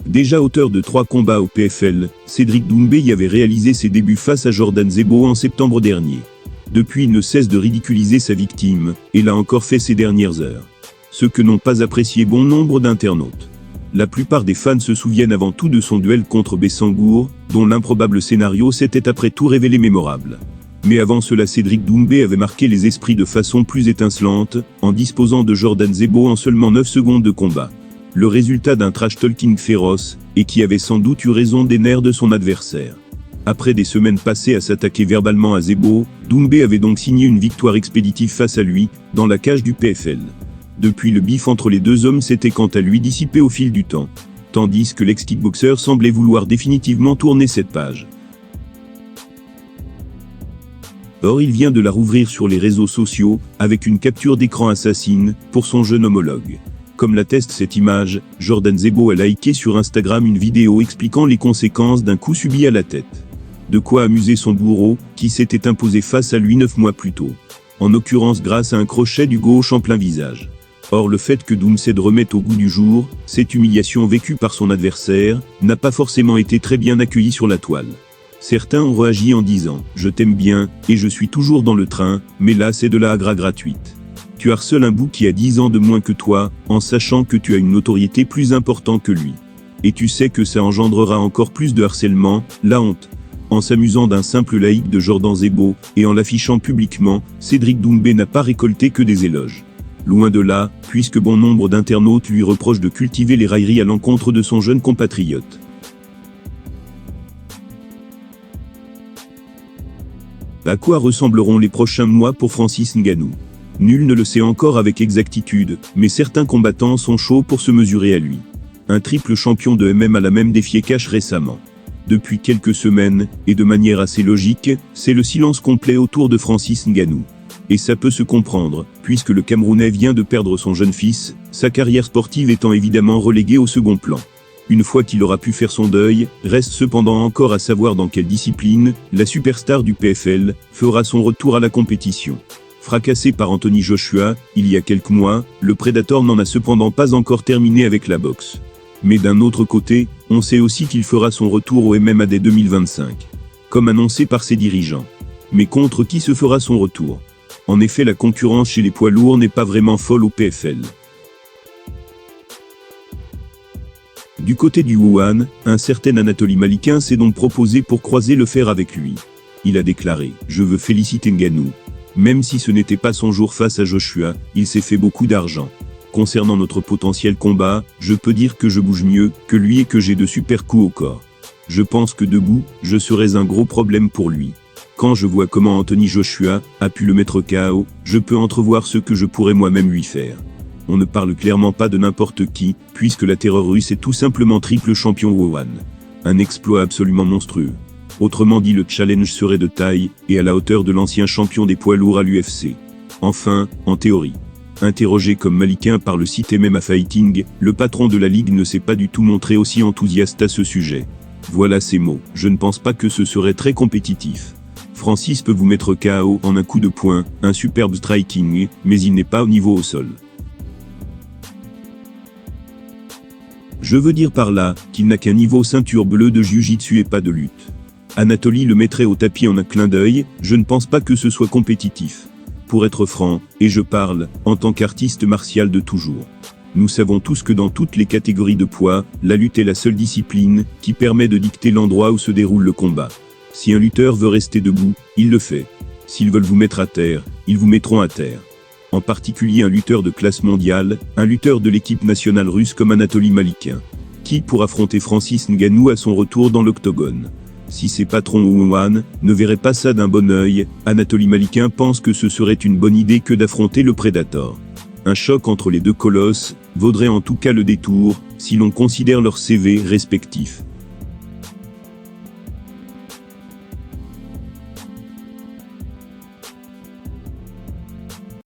Déjà auteur de 3 combats au PFL, Cédric Doumbé y avait réalisé ses débuts face à Jordan Zebo en septembre dernier. Depuis, il ne cesse de ridiculiser sa victime, et l'a encore fait ces dernières heures. Ce que n'ont pas apprécié bon nombre d'internautes. La plupart des fans se souviennent avant tout de son duel contre Bessangour, dont l'improbable scénario s'était après tout révélé mémorable. Mais avant cela, Cédric Doumbé avait marqué les esprits de façon plus étincelante, en disposant de Jordan Zebo en seulement 9 secondes de combat. Le résultat d'un trash-talking féroce, et qui avait sans doute eu raison des nerfs de son adversaire. Après des semaines passées à s'attaquer verbalement à Zebo, Doumbé avait donc signé une victoire expéditive face à lui, dans la cage du PFL. Depuis, le bif entre les deux hommes s'était quant à lui dissipé au fil du temps. Tandis que l'ex-kickboxer semblait vouloir définitivement tourner cette page. Or, il vient de la rouvrir sur les réseaux sociaux, avec une capture d'écran assassine, pour son jeune homologue. Comme l'atteste cette image, Jordan Zebo a liké sur Instagram une vidéo expliquant les conséquences d'un coup subi à la tête. De quoi amuser son bourreau, qui s'était imposé face à lui 9 mois plus tôt. En l'occurrence grâce à un crochet du gauche en plein visage. Or, le fait que Doumbé remette au goût du jour, cette humiliation vécue par son adversaire, n'a pas forcément été très bien accueillie sur la toile. Certains ont réagi en disant « Je t'aime bien, et je suis toujours dans le train, mais là c'est de la agra gratuite. Tu harcèles un bout qui a 10 ans de moins que toi, en sachant que tu as une notoriété plus importante que lui. Et tu sais que ça engendrera encore plus de harcèlement, la honte. » En s'amusant d'un simple laïc de Jordan Zebo, et en l'affichant publiquement, Cédric Doumbé n'a pas récolté que des éloges. Loin de là, puisque bon nombre d'internautes lui reprochent de cultiver les railleries à l'encontre de son jeune compatriote. À quoi ressembleront les prochains mois pour Francis Ngannou? Nul ne le sait encore avec exactitude, mais certains combattants sont chauds pour se mesurer à lui. Un triple champion de MMA l'a même défié cash récemment. Depuis quelques semaines, et de manière assez logique, c'est le silence complet autour de Francis Ngannou. Et ça peut se comprendre, puisque le Camerounais vient de perdre son jeune fils, sa carrière sportive étant évidemment reléguée au second plan. Une fois qu'il aura pu faire son deuil, reste cependant encore à savoir dans quelle discipline, la superstar du PFL, fera son retour à la compétition. Fracassé par Anthony Joshua, il y a quelques mois, le Predator n'en a cependant pas encore terminé avec la boxe. Mais d'un autre côté, on sait aussi qu'il fera son retour au MMA dès 2025. Comme annoncé par ses dirigeants. Mais contre qui se fera son retour? En effet, la concurrence chez les poids lourds n'est pas vraiment folle au PFL. Du côté du Wuhan, un certain Anatoly Malikin s'est donc proposé pour croiser le fer avec lui. Il a déclaré « Je veux féliciter Ngannou. Même si ce n'était pas son jour face à Joshua, il s'est fait beaucoup d'argent. Concernant notre potentiel combat, je peux dire que je bouge mieux que lui et que j'ai de super coups au corps. Je pense que debout, je serais un gros problème pour lui. Quand je vois comment Anthony Joshua a pu le mettre KO, je peux entrevoir ce que je pourrais moi-même lui faire. On ne parle clairement pas de n'importe qui, puisque la terreur russe est tout simplement triple champion Wuhan. Un exploit absolument monstrueux. Autrement dit, le challenge serait de taille, et à la hauteur de l'ancien champion des poids lourds à l'UFC. Enfin, en théorie. Interrogé comme Malikin par le site MMA Fighting, le patron de la ligue ne s'est pas du tout montré aussi enthousiaste à ce sujet. Voilà ses mots. Je ne pense pas que ce serait très compétitif. Francis peut vous mettre KO en un coup de poing, un superbe striking, mais il n'est pas au niveau au sol. Je veux dire par là, qu'il n'a qu'un niveau ceinture bleue de jiu-jitsu et pas de lutte. Anatoly le mettrait au tapis en un clin d'œil, je ne pense pas que ce soit compétitif. Pour être franc, et je parle, en tant qu'artiste martial de toujours. Nous savons tous que dans toutes les catégories de poids, la lutte est la seule discipline qui permet de dicter l'endroit où se déroule le combat. Si un lutteur veut rester debout, il le fait. S'ils veulent vous mettre à terre, ils vous mettront à terre. En particulier un lutteur de classe mondiale, un lutteur de l'équipe nationale russe comme Anatoly Malikin, qui pour affronter Francis Ngannou à son retour dans l'octogone. Si ses patrons Wuhan ne verraient pas ça d'un bon œil, Anatoly Malikin pense que ce serait une bonne idée que d'affronter le Predator. Un choc entre les deux colosses vaudrait en tout cas le détour, si l'on considère leurs CV respectifs.